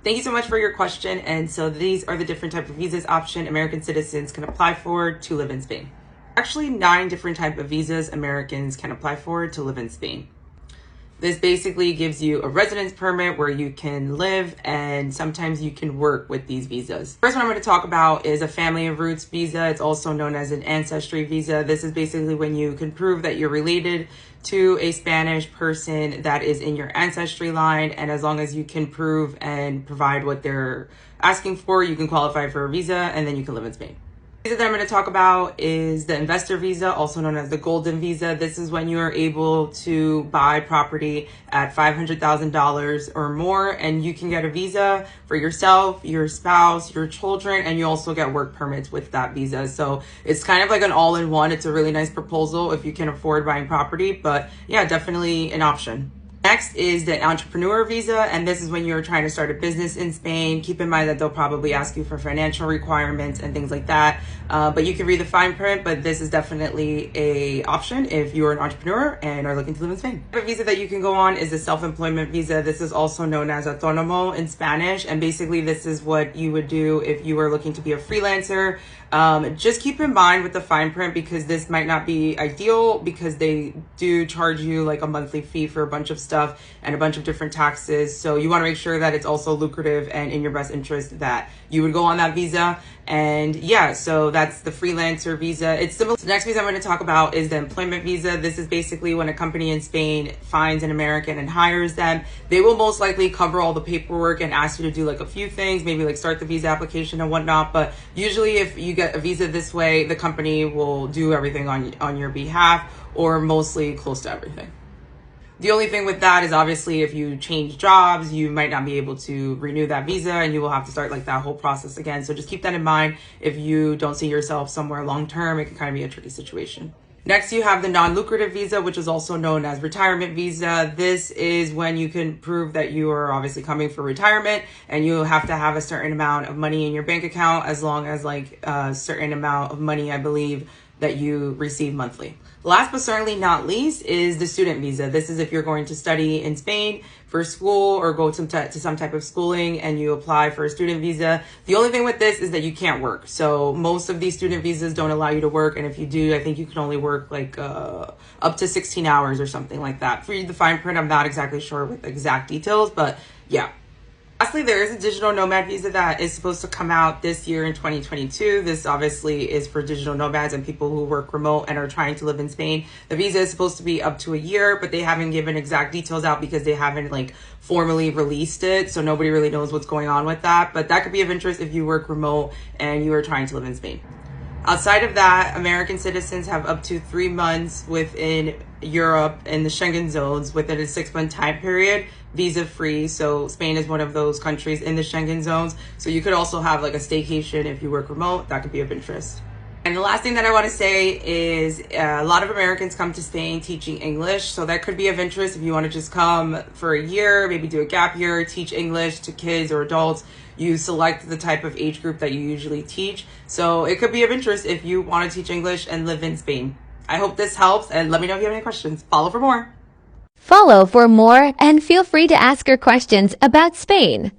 Thank you so much for your question. And so these are the different type of visas option American citizens can apply for to live in Spain. Actually, 9 different type of visas Americans can apply for to live in Spain. This basically gives you a residence permit where you can live, and sometimes you can work with these visas. First one I'm going to talk about is a family of roots visa. It's also known as an ancestry visa. This is basically when you can prove that you're related to a Spanish person that is in your ancestry line, and as long as you can prove and provide what they're asking for, you can qualify for a visa, and then you can live in Spain. The visa that I'm going to talk about is the investor visa, also known as the golden visa. This is when you are able to buy property at $500,000 or more, and you can get a visa for yourself, your spouse, your children, and you also get work permits with that visa. So it's kind of like an all-in-one. It's a really nice proposal if you can afford buying property, but yeah, definitely an option. Next is the entrepreneur visa, and this is when you're trying to start a business in Spain. Keep in mind that they'll probably ask you for financial requirements and things like that, but you can read the fine print, but this is definitely a option if you're an entrepreneur and are looking to live in Spain. The visa that you can go on is the self-employment visa. This is also known as autónomo in Spanish, and basically this is what you would do if you were looking to be a freelancer. Just keep in mind with the fine print, because this might not be ideal, because they do charge you like a monthly fee for a bunch of stuff and a bunch of different taxes. So you want to make sure that it's also lucrative and in your best interest that you would go on that visa. And yeah, so that's the freelancer visa. It's similar. The next visa I'm going to talk about is the employment visa. This is basically when a company in Spain finds an American and hires them. They will most likely cover all the paperwork and ask you to do like a few things, maybe like start the visa application and whatnot. But usually if you get a visa this way, the company will do everything on your behalf, or mostly close to everything. The only thing with that is obviously if you change jobs, you might not be able to renew that visa, and you will have to start like that whole process again. So just keep that in mind. If you don't see yourself somewhere long term, it can kind of be a tricky situation. Next, you have the non-lucrative visa, which is also known as retirement visa. This is when you can prove that you are obviously coming for retirement, and you have to have a certain amount of money in your bank account, as long as like a certain amount of money, I believe, that you receive monthly. Last but certainly not least is the student visa. This is if you're going to study in Spain for school or go to some type of schooling and you apply for a student visa. The only thing with this is that you can't work. So most of these student visas don't allow you to work. And if you do, I think you can only work like up to 16 hours or something like that. For the fine print, I'm not exactly sure with exact details, but yeah. Lastly, there is a digital nomad visa that is supposed to come out this year in 2022. This obviously is for digital nomads and people who work remote and are trying to live in Spain. The visa is supposed to be up to a year, but they haven't given exact details out because they haven't like formally released it. So nobody really knows what's going on with that. But that could be of interest if you work remote and you are trying to live in Spain. Outside of that, American citizens have up to 3 months within Europe in the Schengen zones within a 6-month time period, visa free. So Spain is one of those countries in the Schengen zones. So you could also have like a staycation if you work remote. That could be of interest. And the last thing that I want to say is a lot of Americans come to Spain teaching English. So that could be of interest if you want to just come for a year, maybe do a gap year, teach English to kids or adults. You select the type of age group that you usually teach. So it could be of interest if you want to teach English and live in Spain. I hope this helps, and let me know if you have any questions. Follow for more. Follow for more, and feel free to ask your questions about Spain.